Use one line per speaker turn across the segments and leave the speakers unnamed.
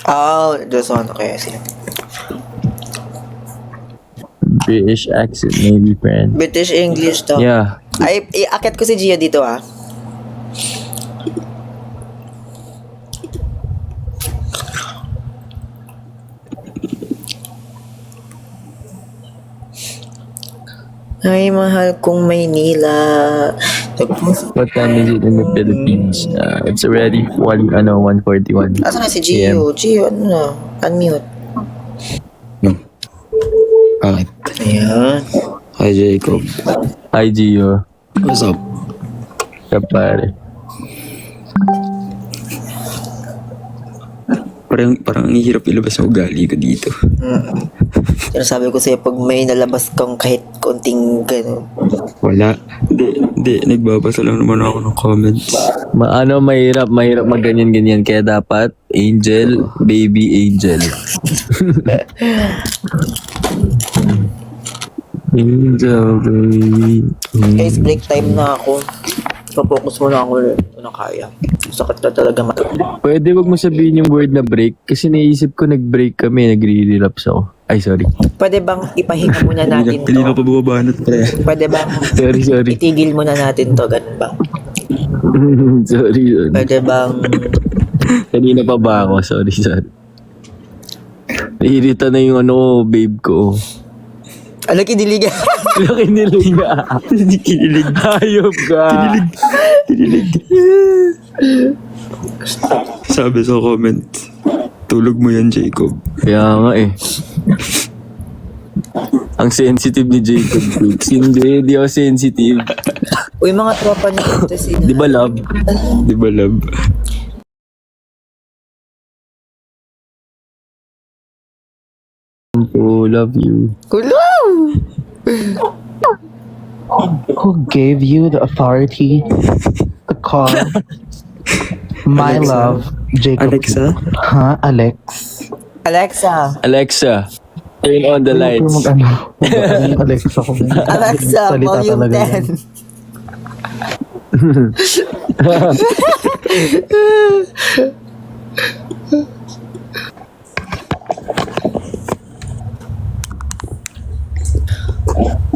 Oh, this one. Okay, sige.
British accent, maybe, friend.
British English to.
Yeah.
Ay, akit ko si Gio dito ah. Ay, mahal kong Maynila.
What time is it in the Philippines? It's already 1:41.
Asa na si Gio? Gio, ano na? Unmute.
No. Bakit?
Ayan.
Hi, Jacob.
Hi, Gio.
What's up?
Kapare.
Parang ang hirap ilabas ang ugali ko dito.
Pero sabi ko sa'yo, pag may nalabas kang kahit konting gano'n.
Wala. Hindi. Nagbabasa lang naman ako ng comments.
Mahirap magganyan-ganyan. Kaya dapat, angel, baby angel. Angel, baby.
Guys, break time na ako. Focus muna ako ulit. Ano kaya? Sakit na talaga mata.
Pwede wag mo sabihin yung word na break kasi naisip ko nag-break kami, nagre-relapse ako. Ay, sorry.
Pwede bang ipahinga muna natin
Hindi na
to?
pa bumabanat, pre.
Pwede bang
Sorry.
itigil muna natin to? Ganun ba?
sorry.
Pwede bang...
Kanina pa ba ako? Sorry. Nairita na yung babe ko.
Ano kiniligan?
Laki nila.
Hindi kinilig.
Hayop ka.
Kinilig. Sabi sa comment, tulog mo yan, Jacob.
Kaya nga eh. Ang sensitive ni Jacob Brooks. Hindi ako sensitive.
Uy, mga tropa na ito sila.
Di ba, love?
Di ba, love?
Oh, love you.
Kulong!
Who gave you the authority to call my
Alexa.
love Jacob?
Alexa?
Huh, Alex?
Alexa!
Alexa, turn on the lights.
Mag-ano, Alexa ko.
Alexa,
Salita
volume
talaga yan.
10.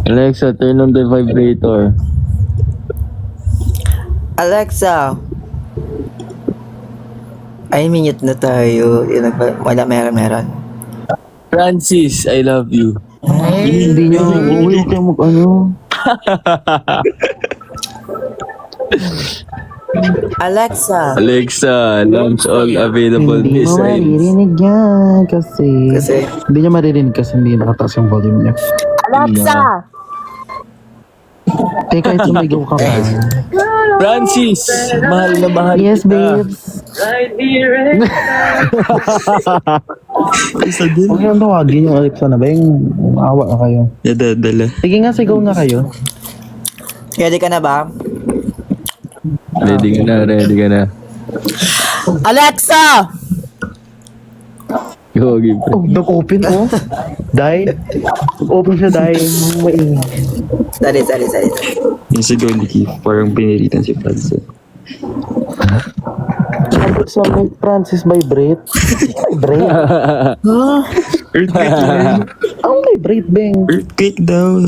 Alexa, turn on the vibrator.
Alexa! Ay, minute na tayo. Wala, meron.
Francis, I love you.
Hindi niyo, huwag kayo mag-ano.
Alexa!
Alexa, launch all available
Hindi mo
missiles.
maririnig yan kasi hindi niya maririnig kasi hindi nakataas yung volume niya.
Alexa!
Teka, sumigaw ka pa.
Francis, mahal na mahal
Yes,
kita.
babes.
Isa din.
Huwag yung tawagin yung Alexa na ba? Yung awa na kayo.
Nadadala.
Sige nga, sigaw nga kayo.
Ready ka na ba?
Ready ka na.
Alexa!
Go, give.
Oh, nag-open oh. Dahil, nag-open siya dahil maingay.
Sorry.
Yung sigaw ni Keith, parang piniritan si Francis.
So, may Francis vibrate. Vibrate?
Earthquake yan.
Ang vibrate, Beng.
Earthquake daw.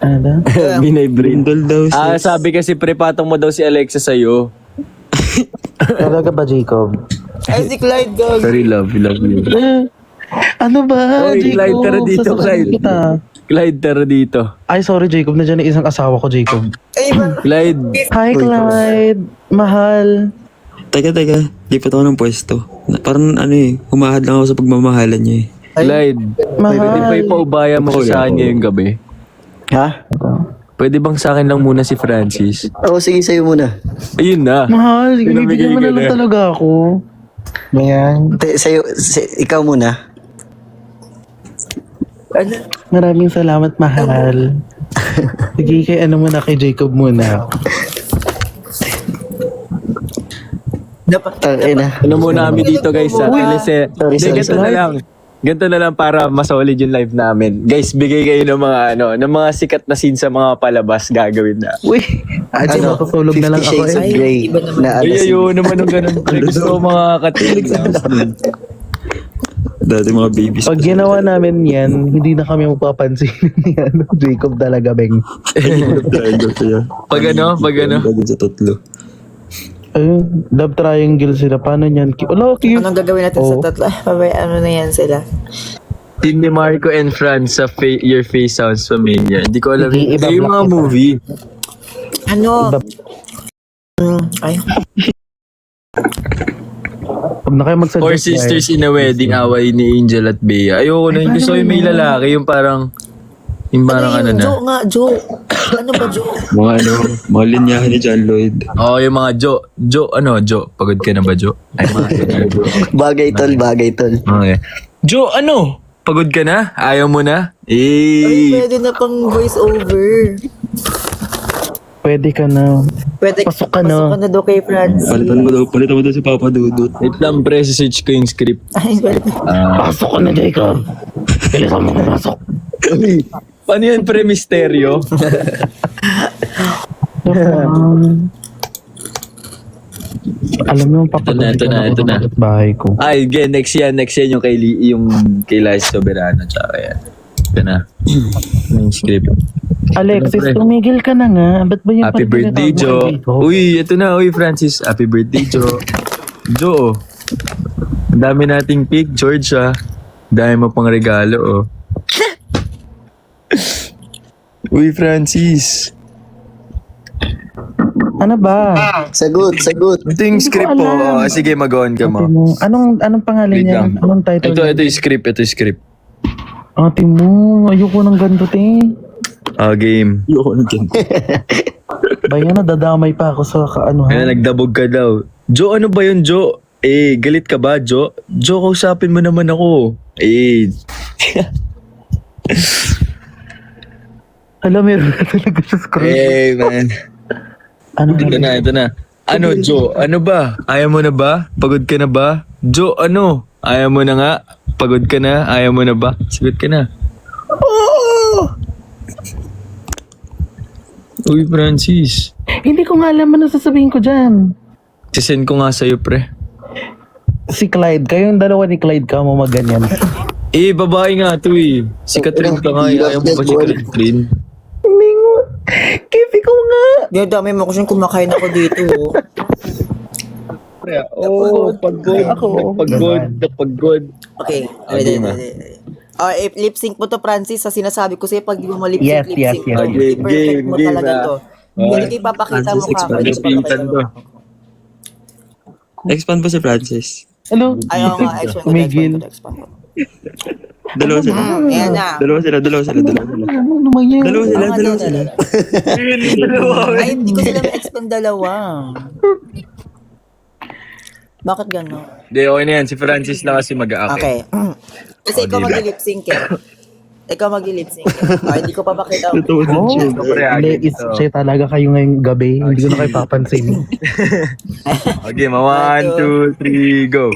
Ano?
Binaybrin.
Brindle daw.
Sabi kasi prepatong mo daw si Alexa sa'yo.
Talaga ba, Jacob?
Ay, si Clyde, dog.
Sorry, love you.
Ano ba,
Oy,
Jacob?
Clyde, tara dito,
Sasaktan
Clyde.
kita.
Clyde, tara dito.
Ay, sorry, Jacob. Nandiyan na isang asawa ko, Jacob.
Ay, man.
Clyde,
Hi, Clyde. Mahal.
Teka. Lipat ako ng pwesto. Parang humahad lang ako sa pagmamahalan niya eh.
Clyde.
Mahal.
Pwede pa ipaubaya mo ko sa kanya yung gabi.
Ha?
Pwede bang sa akin lang muna si Francis?
Oo, sige sa'yo muna.
Ayun na.
Mahal,
Pinamigay
ibibigyan mo
ka
na lang
na.
talaga ako. Ayan.
Ikaw muna.
Ano?
Maraming salamat, mahal. Sige, kay ano muna, kay Jacob muna.
Tangay na.
Ano muna kami dito guys sa Telese.
Sorry,
Ganito na lang. Ganito na lang para masolid yung live namin. Guys, bigay kayo ng mga ng mga sikat na scene sa mga palabas gagawin na.
Uy, Adi, matutulog na lang
50
ako
Shades of
eh.
Grey
iba naman.
na ano
Ay,
si...
ayun naman ng ganun. Gusto ko mga katilig lang.
Dati mga babies.
Pag ginawa namin yan, hindi na kami mapapansin ni ano, Jacob talaga, Beng.
Triangle siya.
Pag ano?
Pag sa tatlo.
Ayun, love triangle sila. Paano yan? Wala, cute.
Anong gagawin natin sa
Oh.
tatlo? Ano na yan sila?
Team ni Marco and Franz sa Your Face Sounds Familiar. Hindi ko alam.
Hindi, iba
Yung
black
mga
iba.
movie.
Ano? Ay,
Huwag na kayo magsuggest.
Or Sisters in a Wedding, away ni Angel at Bea. Ayoko na yun. Gusto ko yung may lalaki. Yung parang ano
yun?
na.
Jo nga, Jo. Ano ba, Jo?
Mga linyahan ni John Lloyd.
Oo, yung mga Jo. Pagod ka na ba, Jo? Ay, mga Jo.
Bagay tol, bagay tol.
Okay. Jo, ano? Pagod ka na? Ayaw mo na?
Ay, pwede na pang voice over.
Pwede ka na.
Pwede,
Pasok ka na.
Pasok ka na daw kay Francis.
Palitan mo daw si Papa Dudut.
Wait lang, pre. Search ko yung script.
Ay, pwede.
Pasok ka na, Jacob. Bilisan mo pumasok.
Paano yan, pre? Misteryo?
Alam mo, papagulit
Ito na.
bahay ko.
Ay, again, next yan yung kay Liza Soberano. Tsaka yan. Ito na. Yung script.
Alexis,
Pre.
tumigil ka na nga. Ba't ba yung
Happy birthday, Jo. Uy, ito na. Uy, Francis. Happy birthday, Jo. Jo, ang dami nating pic, George, ah. Dami mo pang regalo, oh. Uy, Francis.
Ano ba?
Sagot.
Ito yung script po.
alam.
Oh, sige, mag-on ka
Ate
mo.
mo, anong pangalan
Wait
niya?
lang.
Anong title
Ito
niya?
yung script.
Ate mo, ayoko ng ganito, te.
Game.
Ayoko na dyan.
Bayan na, dadamay pa ako sa kaano.
Kaya nagdabog ka daw. Jo, ano ba yun, Jo? Galit ka ba, Jo? Jo, kausapin mo naman ako.
Alam, meron na talaga sa screen.
Man.
Ano
Ito na. Ano, Jo? Ano ba? Ayaw mo na ba? Pagod ka na ba? Jo, ano? Ayaw mo na nga? Pagod ka na? Ayaw mo na ba? Sagot ka na. Uy, Francis.
Hindi ko nga alam ano sasabihin ko dyan.
Sisend ko nga sa'yo, pre.
Si Clyde, kayong dalawa ni Clyde ka mo maganyan.
Babae nga to eh. Si Catherine ka nga. Ayaw mo ba si Catherine?
Hindi nga. Kipi ko nga.
Dami mo kasi kumakain ako dito.
Pagod.
Okay.
Game,
Lip sync mo to, Francis, sa sinasabi ko sa'yo, pag di mo ma-lip
Yes,
sync,
yes, yes.
Perfect mo
Game,
talaga to. Hindi ko ipapakita mo
Francis,
ka. Hindi ko ipapakita mo.
Expand po si Francis.
Hello?
Ayaw nga, expand ko,
Tumigil.
expand ko.
Dalawa sila.
Ayan na.
Dalawa sila.
Ano naman yan?
Dalawa sila.
Ay, hindi ko sila ma-expand dalawa. Bakit gano'n?
Hindi, okay na yan. Si Francis na kasi mag-aakit.
Okay. Kasi ikaw mag-lip sync eh. Ikaw mag-lip sync eh. Ay, hindi ko papakita.
Oh,
React.
is siya talaga kayo ngayong gabi. Hindi ko na kayo papansin.
Okay, 1, 2, 3, go.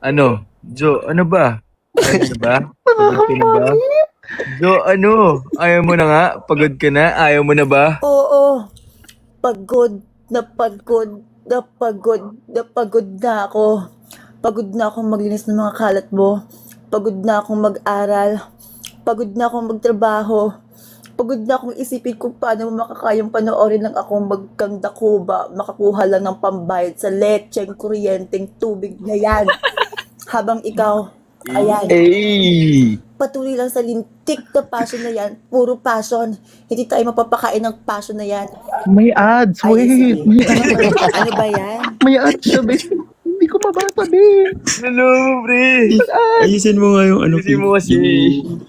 Ano? Jo, ano ba? Ano ba? Pagod ka na ba? Jo, ano? Ayaw mo na nga? Pagod ka na? Ayaw mo na ba?
Oo. Pagod na ako. Pagod na akong maglinis ng mga kalat mo. Pagod na akong mag-aral. Pagod na akong magtrabaho. Pagod na akong isipin kung paano mo makakayang panoorin lang akong magkanda kuba, makakuha lang ng pambayad sa lecheng, kuryenteng, tubig na yan. Habang ikaw, ayan, patuloy lang sa lintik na passion na yan. Puro passion. Hindi tayo mapapakain ng passion na yan.
May ads,
Ay,
wait.
sige.
May ads.
Ano ba yan?
May ads siya, be. Hindi ko mabasa, be.
Hello, pre.
Ayusin mo nga yung ano.
Ayusin mo kasi.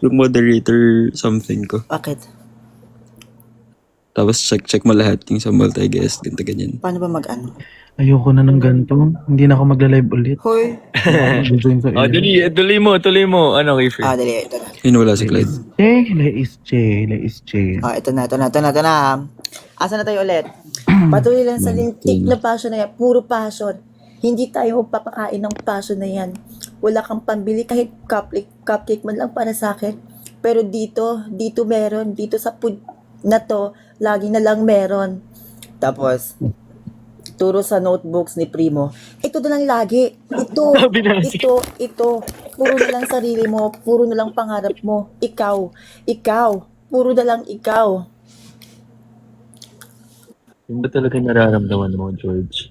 Yung moderator something ko.
Bakit?
Tapos check mo lahat yung sa multi-guest. Ganito ganyan.
Paano ba mag-ano?
Ayoko na ng ganito. Hindi na ako magla-live ulit.
Hoy.
Join sa
Oh, tuloy mo. Ano, kay Free?
Dali, ito na.
Yun wala si Clyde.
Leis J.
Ito na. Asa na tayo ulit? Patuloy lang sa lintik na passion na yan. Puro passion. Hindi tayo magpapakain ng passion na yan. Wala kang pambili kahit cupcake man lang para sa akin. Pero dito meron. Dito sa food na to, lagi na lang meron. Tapos, turo sa notebooks ni Primo, ito na lang lagi. Ito, ito. Puro na lang sarili mo, puro na lang pangarap mo. Ikaw. Puro na lang ikaw.
Yun ba talaga nararamdaman mo, George?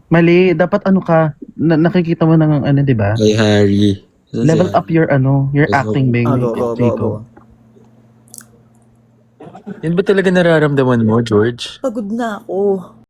Mali, dapat ano ka, nakikita mo ng ano, di ba?
Kay Harry. Saan
Level
si
up your your
Yes,
acting, Beng.
Go.
Chico.
Yun ba talaga nararamdaman mo, George?
Pagod na ako.